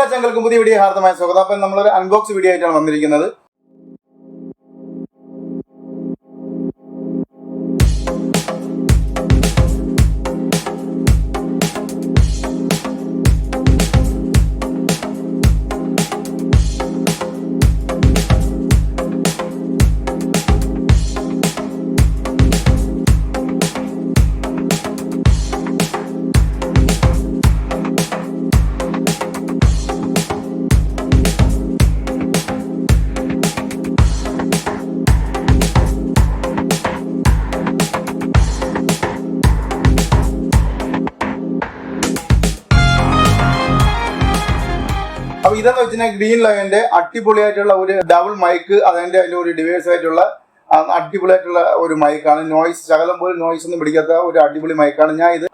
എല്ലാ ചങ്ങൾക്കും പുതിയ വീഡിയോ ഹാർദമായ സ്വാഗതം. അപ്പം നമ്മളൊരു അൺബോക്സ് വീഡിയോ ആയിട്ടാണ് വന്നിരിക്കുന്നത്. അപ്പൊ ഇതെന്ന് വെച്ചാൽ ഗ്രീൻ ലയന്റെ അടിപൊളിയായിട്ടുള്ള ഒരു ഡബിൾ മൈക്ക്, അതിന്റെ ഒരു ഡിവൈസ് ആയിട്ടുള്ള അടിപൊളിയായിട്ടുള്ള ഒരു മൈക്കാണ്. നോയ്സ് ശകലം പോലും നോയ്സ് ഒന്നും പിടിക്കാത്ത ഒരു അടിപൊളി മൈക്കാണ്. ഞാൻ ഇത്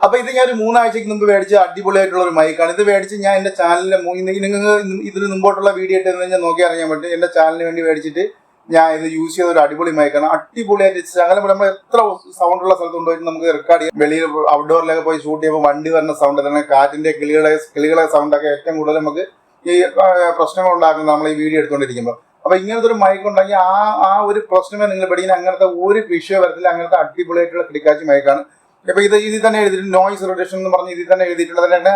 ഒരു 3 ആഴ്ചക്ക് മുമ്പ് മേടിച്ച അടിപൊളിയായിട്ടുള്ള ഒരു മൈക്കാണ്. ഇത് മേടിച്ച് ഞാൻ എന്റെ ചാനലിലെ നിങ്ങൾക്ക് ഇതിന് മുമ്പോട്ടുള്ള വീഡിയോ ഇട്ട് കഴിഞ്ഞാൽ നോക്കി അറിയാൻ പറ്റും. എന്റെ ചാനലിന് വേണ്ടി മേടിച്ചിട്ട് ഞാൻ ഇത് യൂസ് ചെയ്ത ഒരു അടിപൊളി മൈക്കാണ്. അടിപൊളിയായിട്ട് ശകലം നമ്മൾ എത്ര സൗണ്ടുള്ള സ്ഥലത്ത് കൊണ്ടുപോയിട്ട് നമുക്ക് റെക്കോർഡ് ചെയ്യാം. വെളിയിൽ ഔട്ട്ഡോറിലൊക്കെ പോയി ഷൂട്ട് ചെയ്യുമ്പോൾ വണ്ടി വരുന്ന സൗണ്ട്, തന്നെ കാറ്റിന്റെ കിളികളെ സൗണ്ടൊക്കെ ഏറ്റവും കൂടുതൽ നമുക്ക് ഈ പ്രശ്നങ്ങൾ ഉണ്ടാക്കുന്നത് നമ്മൾ ഈ വീഡിയോ എടുത്തുകൊണ്ടിരിക്കുമ്പോൾ. അപ്പൊ ഇങ്ങനത്തെ ഒരു മൈക്ക് ഉണ്ടെങ്കിൽ ആ ഒരു പ്രശ്നമേ നിങ്ങൾ പഠിക്കുന്ന അങ്ങനത്തെ ഒരു വിഷയം വരത്തില്ല. അങ്ങനത്തെ അടിപൊളിയായിട്ടുള്ള കിടക്കാച്ചി മൈക്കാണ്. അപ്പൊ ഇതിൽ തന്നെ എഴുതിയിട്ടുണ്ട് നോയ്സ് റിഡക്ഷൻ എന്ന് പറഞ്ഞ് ഇതിൽ തന്നെ എഴുതിയിട്ടുണ്ട്. അതിനെ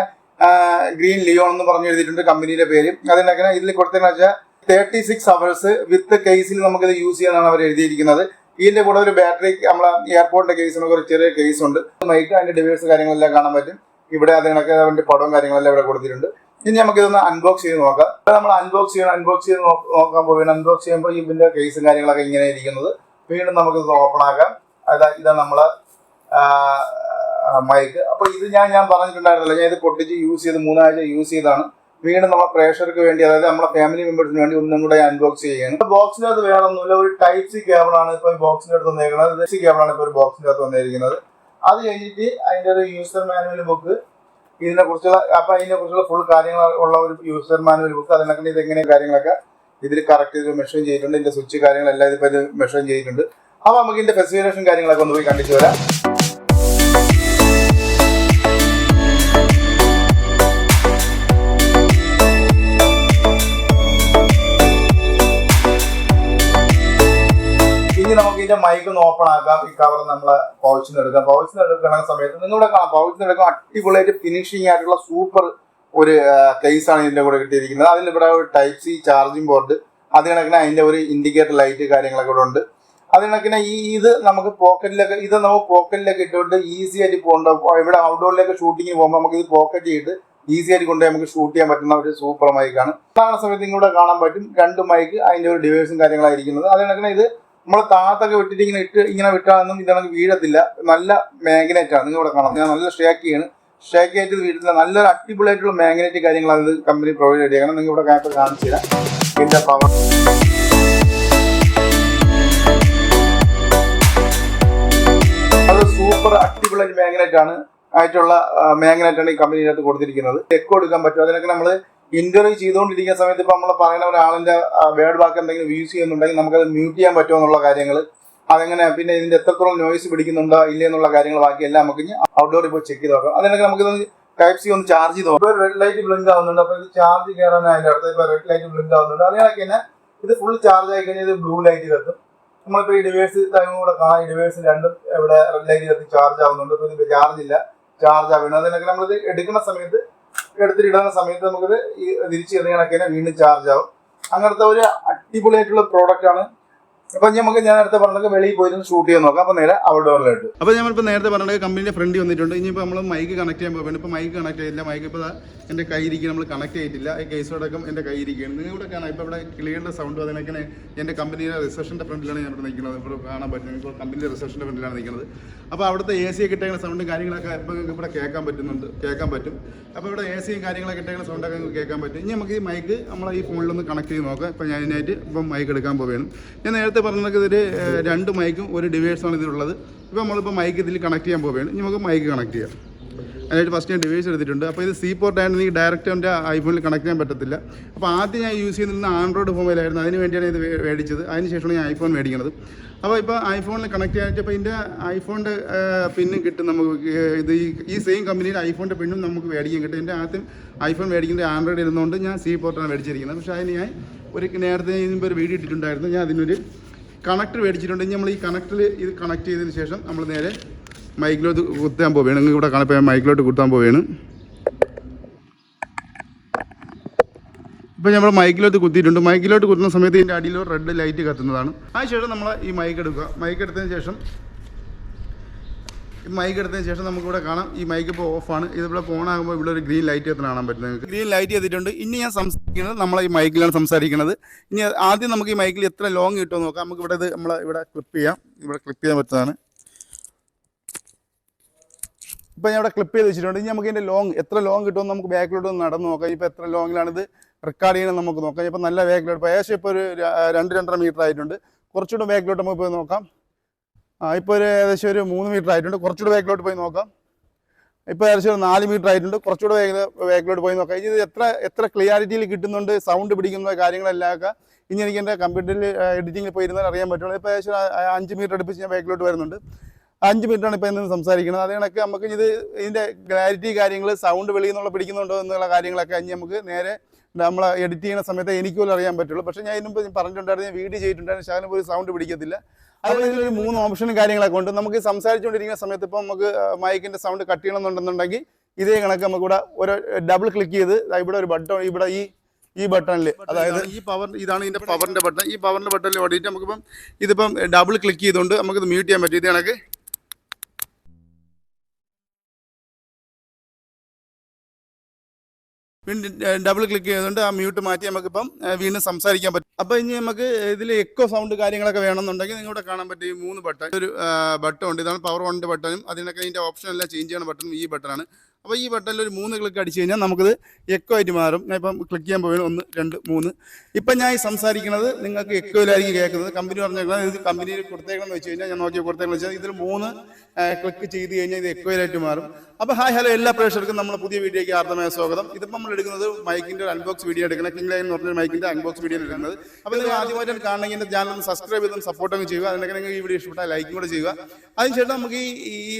ഗ്രീൻ ലിയോൺ എന്ന് പറഞ്ഞ് എഴുതിയിട്ടുണ്ട് കമ്പനിയുടെ പേര്. അതിനൊക്കെ ഇതിൽ കൊടുത്തതെന്ന് വെച്ചാൽ 36 hours വിത്ത് കേസിൽ നമുക്കിത് യൂസ് ചെയ്യാനാണ് അവർ എഴുതിയിരിക്കുന്നത്. ഇതിന്റെ കൂടെ ഒരു ബാറ്ററി, നമ്മളെ എയർപോർട്ടിന്റെ കേസിനൊക്കെ ഒരു ചെറിയ കേസ് ഉണ്ട്. മൈക്ക് അതിന്റെ ഡിവൈസ് കാര്യങ്ങളെല്ലാം കാണാൻ പറ്റും. ഇവിടെ അതിനൊക്കെ അതിന്റെ പടവും കാര്യങ്ങളെല്ലാം ഇവിടെ കൊടുത്തിട്ടുണ്ട്. ഇനി നമുക്ക് ഇതൊന്ന് അൺബോക്സ് ചെയ്ത് നോക്കാം. നമ്മൾ അൺബോക്സ് ചെയ്ത് നോക്കാൻ പോവുകയാണ്. അൺബോക്സ് ചെയ്യുമ്പോൾ ഇതിന്റെ കേസും കാര്യങ്ങളൊക്കെ ഇങ്ങനെ ഇരിക്കുന്നത്. വീണ്ടും നമുക്കിത് ഓപ്പൺ ആക്കാം. ഇതാണ് നമ്മളെ മൈക്ക്. അപ്പൊ ഇത് ഞാൻ പറഞ്ഞിട്ടുണ്ടായിരുന്നല്ലോ, ഞാൻ ഇത് പൊട്ടിച്ച് യൂസ് ചെയ്ത് 3 ആഴ്ച യൂസ് ചെയ്താണ്. വീണ്ടും നമ്മളെ പ്രേക്ഷകർക്ക് വേണ്ടി, അതായത് നമ്മളെ ഫാമിലി മെമ്പേഴ്സിന് വേണ്ടി ഒന്നും കൂടെ അൺബോക്സ് ചെയ്യുകയാണ്. ബോക്സിനകത്ത് വേറെ ഒന്നുമില്ല, ഒരു ടൈപ്പ് സി കേബിളാണ് ഇപ്പൊ ബോക്സിന്റെ അടുത്ത് വന്നിരിക്കുന്നത്. കേബിളാണ് ഇപ്പൊ ഒരു ബോക്സിന്റെ അകത്ത് വന്നിരിക്കുന്നത്. അത് കഴിഞ്ഞിട്ട് അതിന്റെ ഒരു യൂസർ മാനുവൽ ബുക്ക്, അതിനെക്കുറിച്ചുള്ള ഫുൾ കാര്യങ്ങൾ ഉള്ള ഒരു യൂസർ മാനുവൽ ബുക്ക്. അതിനൊക്കെ ഇതെങ്ങനെ കാര്യങ്ങളൊക്കെ ഇതിൽ കറക്റ്റ് ചെയ്ത് മെഷീൻ ചെയ്തിട്ടുണ്ട്. ഇതിന്റെ സ്വിച്ച് കാര്യങ്ങളെല്ലാം ഇതിപ്പോൾ ഇത് മെഷീൻ ചെയ്തിട്ടുണ്ട്. അപ്പോൾ നമുക്ക് ഇതിന്റെ സ്പെസിഫിക്കേഷൻ കാര്യങ്ങളൊക്കെ ഒന്ന് പോയി കണ്ടിട്ട് വരാം. ഇനി നമുക്ക് ഇതിന്റെ മൈക്ക് ഒന്ന് ഓപ്പൺ ആക്കാം. ഈ കവർ നമ്മളെ പൗച്ചിന് എടുക്കാം. പൗച്ചിന് എടുക്കുന്ന സമയത്ത് നിങ്ങളുടെ കാണാം, പൗച്ചിന് എടുക്കാൻ അടിപൊളിയായിട്ട് ഫിനിഷിംഗ് ആയിട്ടുള്ള സൂപ്പർ ഒരു കേസാണ് ഇതിന്റെ കൂടെ കിട്ടിയിരിക്കുന്നത്. അതിലിവിടെ ഒരു ടൈപ്പ് സി ചാർജിങ് ബോർഡ്, അത് കണക്കിന് അതിന്റെ ഒരു ഇൻഡിക്കേറ്റർ ലൈറ്റ് കാര്യങ്ങളൊക്കെ ഇവിടെ ഉണ്ട്. അത് കണക്കിന് ഇത് നമുക്ക് പോക്കറ്റിലൊക്കെ ഇട്ടുകൊണ്ട് ഈസി ആയിട്ട് പോകേണ്ട, ഇവിടെ ഔട്ട്ഡോറിലേക്ക് ഷൂട്ടിങ്ങിന് പോകുമ്പോൾ നമുക്ക് ഇത് പോക്കറ്റ് ചെയ്തിട്ട് ഈസി ആയിട്ട് കൊണ്ടുപോയി നമുക്ക് ഷൂട്ട് ചെയ്യാൻ പറ്റുന്ന ഒരു സൂപ്പർ മൈക്കാണ്. കാണുന്ന സമയത്ത് നിങ്ങളുടെ കാണാൻ പറ്റും 2 മൈക്ക്, അതിന്റെ ഒരു ഡിവൈസും കാര്യങ്ങളായിരിക്കുന്നത്. അത് കണക്കിന് ഇത് നമ്മൾ താത്തൊക്കെ വിട്ടിട്ട് ഇങ്ങനെ വിട്ടാലൊന്നും ഇതാണെങ്കിൽ വീഴത്തില്ല. നല്ല മാഗ്നറ്റ് ആണ്. നിങ്ങളിവിടെ കാണാം, ഞാൻ നല്ല ഷേക്ക് ആയിട്ട് വീട്ടില്ല. നല്ലൊരു അടിപൊളിയായിട്ടുള്ള മാഗ്നറ്റ് കാര്യങ്ങളാണ് ഇത് കമ്പനി പ്രൊവൈഡ് ചെയ്യണം. നിങ്ങൾ ഇവിടെ കാണിച്ചു തരാം ഇതിന്റെ പവർ. അത് സൂപ്പർ അടിപൊളി മാഗ്നറ്റ് ആണ് ഈ കമ്പനിയിനകത്ത് കൊടുത്തിരിക്കുന്നത്. എക്കോ എടുക്കാൻ പറ്റും. അതിനൊക്കെ നമ്മൾ ഇന്റർവ്യൂ ചെയ്തുകൊണ്ടിരിക്കുന്ന സമയത്ത് ഇപ്പൊ നമ്മൾ പറയുന്ന ഒരാളിന്റെ വേർഡ് വാക്ക് എന്തെങ്കിലും യൂസ് ചെയ്യുന്നുണ്ടെങ്കിൽ നമുക്കത് മ്യൂട്ട് ചെയ്യാൻ പറ്റുമോ എന്നുള്ള കാര്യങ്ങൾ, അതെങ്ങനെ, പിന്നെ ഇതിന്റെ എത്രത്തോളം നോയ്സ് പിടിക്കുന്നുണ്ടോ ഇല്ല എന്നുള്ള കാര്യങ്ങൾ ബാക്കിയെല്ലാം നമുക്ക് ഔട്ട്ഡോറിൽ പോയി ചെക്ക് ചെയ്ത് നോക്കാം. അതിനൊക്കെ നമുക്ക് ടൈപ്പ് സി ഒന്ന് ചാർജ് ചെയ്ത് നോക്കാം. റെഡ് ലൈറ്റ് ബ്ലിങ്ക് ആവുന്നുണ്ട്. അപ്പൊ ഇത് ചാർജ് കയറാൻ അതിന്റെ അടുത്ത് ഇപ്പൊ റെഡ് ലൈറ്റ് ബ്ലിങ്ക് ആവുന്നുണ്ട്. അതിനൊക്കെ തന്നെ ഇത് ഫുൾ ചാർജ് ആയി കഴിഞ്ഞാൽ ഇത് ബ്ലൂ ലൈറ്റ് കത്തും. നമ്മളിപ്പോ ഈ ഡിവൈസ് കൂടെ കാണാം. ഈ ഡിവൈസ് രണ്ടും ഇവിടെ റെഡ് ലൈറ്റ് കത്തി ചാർജ് ആവുന്നുണ്ട്. ഇപ്പൊ ഇത് ചാർജ് ആവുന്നത്. അതിനൊക്കെ നമ്മളിത് എടുത്തിടുന്ന സമയത്ത് നമുക്കിത് തിരിച്ച് എറിയണൊക്കെ വീണ്ടും ചാർജ് ആവും. അങ്ങനത്തെ ഒരു അടിപൊളിയായിട്ടുള്ള പ്രോഡക്റ്റ് ആണ്. അപ്പൊ ഞാൻ നേരത്തെ പറഞ്ഞത് വെളിയിൽ പോയിരുന്നു ഷൂട്ട് ചെയ്യാൻ നോക്കാം. അപ്പൊ നേരെ ഔട്ട്ഡോറിലായിട്ട്. അപ്പൊ ഞാനിപ്പോൾ നേരത്തെ പറഞ്ഞത് കമ്പനിയുടെ ഫ്രണ്ട് വന്നിട്ടുണ്ട്. ഇനിയിപ്പോൾ നമ്മൾ മൈക്ക് കണക്ട് ചെയ്യാൻ പോകുന്നത്. ഇപ്പോൾ മൈക്ക് കണക്ട് ചെയ്തില്ല. മൈക്ക് ഇപ്പോൾ എൻ്റെ കയ്യിരിക്കും, നമ്മൾ കണക്ട് ചെയ്തിട്ടില്ല. ഈ കേസോടൊപ്പം എൻ്റെ കയ്യിരിക്കുകയാണ്. നിങ്ങളിവിടെ കാണാം. ഇപ്പോൾ ഇവിടെ ക്ലിയറിൻ്റെ സൗണ്ട് അതിനൊക്കെ എൻ്റെ കമ്പനിയുടെ റിസപ്ഷൻ്റെ ഫ്രണ്ടിലാണ് ഞാൻ ഇവിടെ നിൽക്കുന്നത്. ഇപ്പോൾ കാണാൻ പറ്റും. ഇപ്പോൾ കമ്പനിയുടെ റിസപ്ഷൻ്റെ ഫ്രണ്ടിലാണ് നിൽക്കുന്നത്. അപ്പോൾ അവിടുത്തെ AC ഒക്കെ ഇട്ടേക്കുന്ന സൗണ്ടും കാര്യങ്ങളൊക്കെ ഇപ്പോൾ ഇവിടെ കേൾക്കാൻ പറ്റും. അപ്പോൾ ഇവിടെ AC കാര്യങ്ങളൊക്കെ ഇട്ടേക്കുന്ന സൗണ്ടൊക്കെ കേൾക്കാൻ പറ്റും. ഇനി നമുക്ക് ഈ മൈക്ക് നമ്മളെ ഈ ഫോണിലൊന്ന് കണക്ട് ചെയ്ത് നോക്കാം. ഇപ്പോൾ ഞാൻ ഇതിനായിട്ട് ഇപ്പം മൈക്ക് എടുക്കാൻ പോവുകയാണ്. ഞാൻ നേരത്തെ പറഞ്ഞതൊക്കെ ഇതിൽ 2 മൈക്കും ഒരു ഡിവൈസാണ് ഇതിലുള്ളത്. ഇപ്പോൾ നമ്മളിപ്പോൾ മൈക്ക് ഇതിൽ കണക്ട് ചെയ്യാൻ പോവുകയാണ്. ഇനി നമുക്ക് മൈക്ക് കണക്ട് ചെയ്യാം. അതിനായിട്ട് ഫസ്റ്റ് ഞാൻ ഡിവൈസ് എടുത്തിട്ടുണ്ട്. അപ്പോൾ ഇത് സി പോർട്ട് ആയതുകൊണ്ട് എനിക്ക് ഡയറക്റ്റ് എൻ്റെ ഐഫോണിൽ കണക്ട് ചെയ്യാൻ പറ്റത്തില്ല. അപ്പോൾ ആദ്യം ഞാൻ യൂസ് ചെയ്യുന്നത് ആൻഡ്രോയിഡ് മൊബൈലായിരുന്നു. അതിന് വേണ്ടിയാണ് ഇത് മേടിച്ചത്. അതിന് ശേഷമാണ് ഞാൻ ഐഫോൺ മേടിക്കുന്നത്. അപ്പോൾ ഇപ്പോൾ ഐഫോണിൽ കണക്ട് ചെയ്യാൻ ഇപ്പോൾ ഇതിൻ്റെ ഐഫോണിൻ്റെ പിന്നും കിട്ടും നമുക്ക്. ഇത് ഈ സെയിം കമ്പനിയുടെ ഐഫോണിൻ്റെ പിന്നും നമുക്ക് മേടിക്കാൻ കിട്ടും. എൻ്റെ ആദ്യം ഐഫോൺ മേടിക്കുന്നത് ആൻഡ്രോയിഡ് ഇരുന്നുകൊണ്ട് ഞാൻ സി പോർട്ടാണ് മേടിച്ചിരിക്കുന്നത്. പക്ഷേ അതിന് ഞാൻ നേരത്തെ ഇതിൻ്റെ ഒരു വീഡിയോ ഇട്ടിട്ടുണ്ടായിരുന്നു. ഞാൻ അതിനൊരു കണക്ടർ മേടിച്ചിട്ടുണ്ട്. നമ്മൾ ഈ കണക്ടറിൽ ഇത് കണക്ട് ചെയ്തതിന് ശേഷം നമ്മൾ നേരെ മൈക്കിലോട്ട് കുത്താൻ പോവുകയാണ്. നിങ്ങൾ ഇവിടെ കാണാൻ മൈക്കിലോട്ട് കുത്താൻ പോവുകയാണ്. ഇപ്പോൾ നമ്മൾ മൈക്കിലോട്ട് കുത്തിയിട്ടുണ്ട്. മൈക്കിലോട്ട് കുത്തുന്ന സമയത്ത് ഇതിൻ്റെ അടിയിൽ റെഡ് ലൈറ്റ് കത്തുന്നതാണ്. അതിനുശേഷം നമ്മൾ ഈ മൈക്ക് എടുക്കുക. മൈക്ക് എടുത്തതിന് ശേഷം നമുക്കിവിടെ കാണാം ഈ മൈക്ക് ഇപ്പോൾ ഓഫാണ്. ഇതിവിടെ ഓണാകുമ്പോൾ ഇവിടെ ഒരു ഗ്രീൻ ലൈറ്റ് കത്തുന്ന കാണാൻ പറ്റും. നിങ്ങൾക്ക് ഗ്രീൻ ലൈറ്റ് ചെയ്തിട്ടുണ്ട്. ഇനി ഞാൻ സംസാരിക്കുന്നത് നമ്മളെ ഈ മൈക്കിലാണ് സംസാരിക്കുന്നത്. ഇനി ആദ്യം നമുക്ക് ഈ മൈക്കിൽ എത്ര ലോങ് കിട്ടുമെന്ന് നോക്കാം. നമുക്ക് ഇവിടെ ഇവിടെ ക്ലിപ്പ് ചെയ്യാം. ഇവിടെ ക്ലിപ്പ് ചെയ്യാൻ പറ്റുന്നതാണ്. ഇപ്പോൾ ഞാൻ ഇവിടെ ക്ലിപ്പ് ചെയ്ത് വെച്ചിട്ടുണ്ട്. ഇനി നമുക്ക് ഇതിൻ്റെ എത്ര ലോങ് കിട്ടുമെന്ന് നമുക്ക് ബാക്കിലോട്ട് നടന്ന് നോക്കാം. ഇപ്പോൾ എത്ര ലോങ്ങിലാണിത് റെക്കോർഡ് ചെയ്യണം നമുക്ക് നോക്കാം. ഇപ്പോൾ നല്ല ബാക്കിലോട്ട് ഇപ്പോൾ ഏകദേശം ഇപ്പോൾ ഒരു 2-2.5 മീറ്റർ ആയിട്ടുണ്ട്. കുറച്ചുകൂടെ ബാക്കിലോട്ട് നമുക്ക് പോയി നോക്കാം. ഇപ്പോൾ ഒരു ഏകദേശം ഒരു 3 മീറ്റർ ആയിട്ടുണ്ട്. കുറച്ചുകൂടെ ബാക്കിലോട്ട് പോയി നോക്കാം. ഇപ്പോൾ ഏകദേശം ഒരു 4 മീറ്റർ ആയിട്ടുണ്ട്. കുറച്ചുകൂടെ ബാക്കിലോട്ട് പോയി നോക്കാം. ഇത് എത്ര ക്ലിയാരിറ്റിയിൽ കിട്ടുന്നുണ്ട്, സൗണ്ട് പിടിക്കുന്ന കാര്യങ്ങളെല്ലാം ഇനി എനിക്ക് എൻ്റെ കമ്പ്യൂട്ടറിൽ എഡിറ്റിങ്ങിൽ പോയി ഇരുന്നാൽ അറിയാൻ പറ്റുള്ളൂ. ഇപ്പോൾ ഏകദേശം 5 മീറ്റർ അടുപ്പിച്ച് ഞാൻ ബാക്കിലോട്ട് വരുന്നുണ്ട്. 5 മിനിറ്റാണ് ഇപ്പോൾ ഇന്ന് സംസാരിക്കുന്നത്. അത് കണക്ക് നമുക്ക് ഇതിൻ്റെ ക്ലാരിറ്റി കാര്യങ്ങൾ, സൗണ്ട് വെളിയിൽ നിന്നുള്ള പിടിക്കുന്നുണ്ടോ എന്നുള്ള കാര്യങ്ങളൊക്കെ ഇനി നമുക്ക് നേരെ നമ്മൾ എഡിറ്റ് ചെയ്യുന്ന സമയത്ത് എനിക്ക് പോലും അറിയാൻ പറ്റുള്ളൂ. പക്ഷേ ഞാൻ ഇതിനുമ്പോൾ പറഞ്ഞിട്ടുണ്ടായിരുന്നു, ഞാൻ വീഡിയോ ചെയ്തിട്ടുണ്ടായിരുന്നു. ശകലം പോലും സൗണ്ട് പിടിക്കത്തില്ല. അതിൽ ഒരു 3 ഓപ്ഷനും കാര്യങ്ങളൊക്കെ ഉണ്ട്. നമുക്ക് സംസാരിച്ചുകൊണ്ടിരിക്കുന്ന സമയത്ത് ഇപ്പോൾ നമുക്ക് മൈക്കിൻ്റെ സൗണ്ട് കട്ട് ചെയ്യണമെന്നുണ്ടെന്നുണ്ടെങ്കിൽ ഇതേ കണക്ക് നമുക്കിവിടെ ഒരു ഡബിൾ ക്ലിക്ക് ചെയ്ത് ഇവിടെ ഒരു ബട്ടൺ, ഇവിടെ ഈ ബട്ടണിൽ, അതായത് ഈ പവർ, ഇതാണ് ഇതിൻ്റെ പവറിൻ്റെ ബട്ടൺ. ഈ പവറിൻ്റെ ബട്ടണിൽ ഓടിയിട്ട് നമുക്കിപ്പം ഇതിപ്പം ഡബിൾ ക്ലിക്ക് ചെയ്തുകൊണ്ട് നമുക്കിത് മ്യൂട്ട് ചെയ്യാൻ പറ്റും. ഇത് കണക്ക് വീണ്ടും ഡബിൾ ക്ലിക്ക് ചെയ്തുകൊണ്ട് ആ മ്യൂട്ട് മാറ്റി നമുക്കിപ്പം വീണ്ടും സംസാരിക്കാൻ പറ്റും. അപ്പോൾ ഇനി നമുക്ക് ഇതിൽ എക്കോ സൗണ്ട് കാര്യങ്ങളൊക്കെ വേണമെന്നുണ്ടെങ്കിൽ നിങ്ങളുടെ കാണാൻ പറ്റും ഈ 3 ബട്ടൺ. ഒരു ബട്ടൺ ഉണ്ട്. ഇതാണ് പവർ ഓണിൻ്റെ ബട്ടണും അതിനൊക്കെ ഇതിൻ്റെ ഓപ്ഷൻ എല്ലാം ചേഞ്ച് ചെയ്യുന്ന ബട്ടണും ഈ ബട്ടണാണ്. അപ്പോൾ ഈ ബട്ടണിൽ ഒരു 3 ക്ലിക്ക് അടിച്ച് കഴിഞ്ഞാൽ നമുക്കിത് എക്കോ ആയിട്ട് മാറും. ഞാൻ ഇപ്പം ക്ലിക്ക് ചെയ്യാൻ പോവുകയാണ്. 1, 2, 3. ഇപ്പം ഞാൻ ഈ സംസാരിക്കുന്നത് നിങ്ങൾക്ക് എക്കോയിലായിരിക്കും കേൾക്കുന്നത്. കമ്പനി പറഞ്ഞേക്കുന്നത് ഇത് കമ്പനിയിൽ കൊടുത്തേക്കണമെന്ന് വെച്ച് കഴിഞ്ഞാൽ, ഞാൻ നോക്കി കൊടുത്തേക്കെന്ന് വെച്ചാൽ ഇതിൽ 3 ക്ലിക്ക് ചെയ്ത് കഴിഞ്ഞാൽ ഇത് എക്കോയിലായിട്ട് മാറും. അപ്പോൾ ഹലോ എല്ലാ പ്രേക്ഷകർക്കും നമ്മുടെ പുതിയ വീഡിയോയ്ക്ക് ആർദ്രമായ സ്വാഗതം. ഇതിപ്പോൾ നമ്മൾ എടുക്കുന്നത് മൈക്കിൻ്റെ ഒരു അൺബോക്സ് വീഡിയോ എടുക്കുന്നത്, കിംഗ്ലൈൻ എന്ന് പറഞ്ഞൊരു മൈക്കിൻ്റെ അൺബോക്സ് വീഡിയോ എടുക്കുന്നത്. അപ്പോൾ നിങ്ങൾ ആദ്യമായിട്ടാണ് കാണണമെങ്കിൽ എൻ്റെ ചാനൽ ഒന്ന് സബ്സ്ക്രൈബ് ചെയ്തും സപ്പോർട്ടൊക്കെ ചെയ്യുക. അതിനൊക്കെ നിങ്ങൾ ഈ വീഡിയോ ഇഷ്ടപ്പെട്ടാൽ ലൈക്കും കൂടെ ചെയ്യുക. അതിനുശേഷം നമുക്ക് ഈ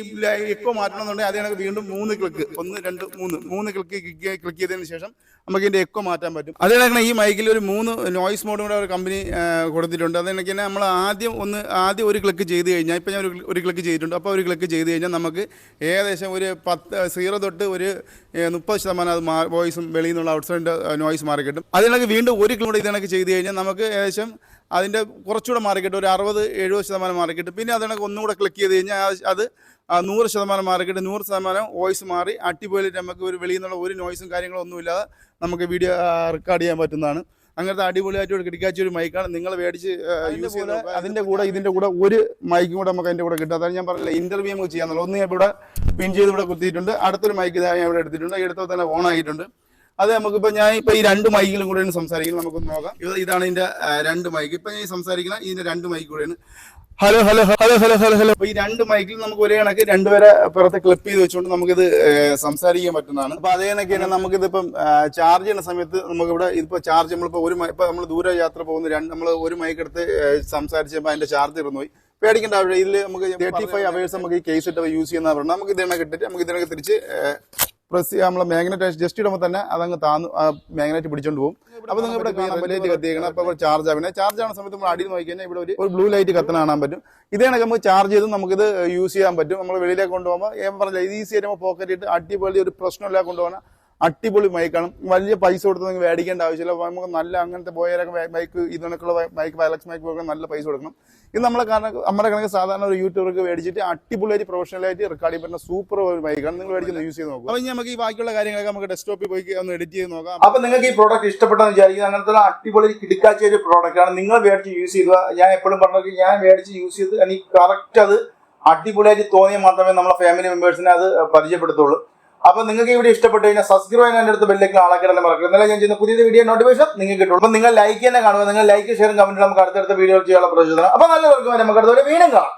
എക്കോ മാറ്റണമെന്നുണ്ടെങ്കിൽ അതിനൊക്കെ വീണ്ടും 3 ക്ലിക്ക്, 1, 2, 3 ക്ലിക്ക് ചെയ്തതിന് ശേഷം നമുക്ക് ഇതിൻ്റെ എക്കോ മാറ്റാൻ പറ്റും. അതുകണക്ക് ഈ മൈക്കിൽ ഒരു 3 നോയ്സ് മോഡും കൂടെ ഒരു കമ്പനി കൊടുത്തിട്ടുണ്ട്. അതുകണക്ക് തന്നെ നമ്മൾ ആദ്യം ഒരു ക്ലിക്ക് ചെയ്ത് കഴിഞ്ഞാൽ, ഇപ്പോൾ ഞാൻ ഒരു ക്ലിക്ക് ചെയ്തിട്ടുണ്ട്. അപ്പോൾ ഒരു ക്ലിക്ക് ചെയ്ത് കഴിഞ്ഞാൽ നമുക്ക് ഏകദേശം ഒരു 0 തൊട്ട് ഒരു 30% അത് വോയിസും വെളിയിൽ നിന്നുള്ള ഔട്ട്സൈഡ് നോയ്സ് മാറി കിട്ടും. അതിനൊക്കെ വീണ്ടും ഒരു ക്ലിക്ക് ഇതിനൊക്കെ ചെയ്ത് കഴിഞ്ഞാൽ നമുക്ക് ഏകദേശം അതിൻ്റെ കുറച്ചുകൂടെ മാറി കിട്ടും. ഒരു 60-70% മാറി കിട്ടും. പിന്നെ അതിനൊക്കെ ഒന്നുകൂടെ ക്ലിക്ക് ചെയ്ത് കഴിഞ്ഞാൽ അത് 100% മാറി കിട്ടും. 100% വോയിസ് മാറി അടിപൊളിയായിട്ട് നമുക്ക് ഒരു വെളിയിൽ നിന്നുള്ള ഒരു നോയ്സും കാര്യങ്ങളും ഒന്നുമില്ലാതെ നമുക്ക് വീഡിയോ റെക്കോർഡ് ചെയ്യാൻ പറ്റുന്നതാണ്. അങ്ങനത്തെ അടിപൊളിയായിട്ട് ഒരു കിടക്കാച്ച ഒരു മൈക്കാണ്. നിങ്ങൾ മേടിച്ച് യൂസ് ചെയ്യുന്നത്. ഇതിൻ്റെ കൂടെ ഒരു മൈക്കും കൂടെ നമുക്ക് അതിൻ്റെ കൂടെ കിട്ടും. അതാണ് ഞാൻ പറഞ്ഞില്ല, ഇന്റർവ്യൂ നമുക്ക് ചെയ്യാന്നുള്ളത്. ഒന്ന് ഞാൻ ഇവിടെ പിൻ ചെയ്ത് ഇവിടെ കുത്തിയിട്ടുണ്ട്. അടുത്തൊരു മൈക്ക് ഞാൻ ഇവിടെ എടുത്തിട്ടുണ്ട്. എടുത്തപ്പോൾ തന്നെ ഓൺ ആയിട്ടുണ്ട്. അത് നമുക്കിപ്പോൾ ഞാൻ ഇപ്പോൾ ഈ 2 മൈക്കിലും കൂടെയാണ് സംസാരിക്കുന്നത്. നമുക്കൊന്ന് നോക്കാം. ഇതാണ് ഇതിൻ്റെ 2 മൈക്ക്. ഇപ്പം ഞാൻ സംസാരിക്കുന്ന ഇതിൻ്റെ 2 മൈക്ക് കൂടെയാണ്. Hello hello hello hello hello hello. അപ്പോൾ ഈ 2 മൈക്കിൽ നമുക്ക് ഒരേ കണക്ക് 2 പേരെ പുറത്ത് ക്ലിപ്പ് ചെയ്ത് വെച്ചുകൊണ്ട് നമുക്കിത് സംസാരിക്കാൻ പറ്റുന്നതാണ്. അപ്പോൾ അതേ കണക്ക് തന്നെ നമുക്കിതിപ്പം ചാർജ് ചെയ്യുന്ന സമയത്ത് നമുക്കിവിടെ ഇതിപ്പോൾ ചാർജ് നമ്മളിപ്പോൾ ഇപ്പോൾ നമ്മൾ ദൂര യാത്ര പോകുന്ന നമ്മൾ ഒരു മൈക്ക് എടുത്ത് സംസാരിച്ചപ്പോൾ അതിൻ്റെ ചാർജ് ഇരുന്നുപോയി. പേടിക്കേണ്ട ആവശ്യം. ഇതിൽ നമുക്ക് 35 അവേഴ്സ് നമുക്ക് ഈ കേസ് ഇട്ട് യൂസ് ചെയ്യുന്ന പറഞ്ഞാൽ നമുക്ക് ഇതിനൊക്കെ ഇട്ടിട്ട് നമുക്ക് ഇതിനൊക്കെ തിരിച്ച് പ്രസ് ചെയ്യാം. നമ്മളെ മാഗ്നറ്റ് ജസ്റ്റ് ഇടുമ്പോൾ തന്നെ അതങ്ങ് താന്ന് മാഗ്നറ്റ് പിടിച്ചോണ്ട് പോകും. അപ്പോൾ നിങ്ങൾ ഇവിടെ ലൈറ്റ് കത്തിയേക്കണം. അപ്പോൾ ചാർജ് ആവണേ. ചാർജ് ആവുന്ന സമയത്ത് നമ്മൾ അടിയിൽ നോക്കി കഴിഞ്ഞാൽ ഇവിടെ ഒരു ബ്ലൂ ലൈറ്റ് കത്തണ കാണാൻ പറ്റും. ഇതേ കണക്ക് നമുക്ക് ചാർജ് ചെയ്ത് നമുക്കിത് യൂസ് ചെയ്യാൻ പറ്റും. നമ്മൾ വെളിയിലേക്ക് കൊണ്ടുപോകുമ്പോൾ പറഞ്ഞില്ല, ഈസി ആയിട്ട് നമ്മൾ പോക്കറ്റ് ഇട്ട് അടിപൊളി ഒരു പ്രശ്നമില്ല കൊണ്ടുപോകണം. അടിപൊളി മൈക്കാണ്. വലിയ പൈസ കൊടുത്ത് നിങ്ങൾക്ക് മേടിക്കേണ്ട ആവശ്യമില്ല. നമുക്ക് നല്ല അങ്ങനത്തെ ബോയരൊക്കെ മൈക്ക് ഇതിനൊക്കെയുള്ള മൈക്ക് വയലക്സ് മൈക്ക് കൊടുക്കാൻ നല്ല പൈസ കൊടുക്കണം. ഇത് നമ്മുടെ കണക്ക് സാധാരണ ഒരു യൂട്യൂബർക്ക് മേടിച്ചിട്ട് അടിപൊളിയായിട്ട് പ്രൊഫഷണലായിട്ട് റെക്കോർഡ് ചെയ്യാൻ പറ്റുന്ന സൂപ്പർ ഒരു മൈക്കാണ്. നിങ്ങൾ മേടിച്ച് യൂസ് ചെയ്ത് നോക്കും. അപ്പോൾ നമുക്ക് ഈ ബാക്കിയുള്ള കാര്യങ്ങളൊക്കെ നമുക്ക് ഡെസ്ക്ടോപ്പിൽ പോയി ഒന്ന് എഡിറ്റ് ചെയ്ത് നോക്കാം. അപ്പോൾ നിങ്ങൾക്ക് ഈ പ്രോഡക്റ്റ് ഇഷ്ടപ്പെട്ടെന്ന് വിചാരിക്കുന്നത് അങ്ങനത്തെ അടിപൊളി കിടക്കാച്ച ഒരു പ്രോഡക്റ്റ് ആണ്. നിങ്ങൾ മേടിച്ച് യൂസ് ചെയ്യുക. ഞാൻ എപ്പോഴും പറഞ്ഞത്, ഞാൻ മേടിച്ച് യൂസ് ചെയ്ത് എനിക്ക് കറക്റ്റ് അത് അടിപൊളിയായിട്ട് തോന്നിയാൽ മാത്രമേ നമ്മളെ ഫാമിലി മെമ്പേഴ്സിനെ അത് പരിചയപ്പെടുത്തുള്ളൂ. അപ്പൊ നിങ്ങൾക്ക് ഈ വീഡിയോ ഇഷ്ടപ്പെട്ടു കഴിഞ്ഞാൽ സബ്സ്ക്രൈബ് ചെയ്യാൻ എൻ്റെ അടുത്ത് ബെല്ലേക്ക് ആളാക്കിടല്ലേ മറക്കുക. എന്നാലും ഞാൻ ചെയ്യുന്ന പുതിയ വീഡിയോ നോട്ടിഫിക്കേഷൻ നിങ്ങൾക്ക് കിട്ടും. അപ്പൊ നിങ്ങൾ ലൈക്ക് തന്നെ കാണുക. നിങ്ങൾ ലൈക്ക് ഷെയറും കമന്റും നമുക്ക് അടുത്തടുത്ത വീഡിയോ ചെയ്യാനുള്ള പ്രചോദനം. അപ്പൊ നല്ല നമുക്ക് അടുത്ത വീണ്ടും കാണാം.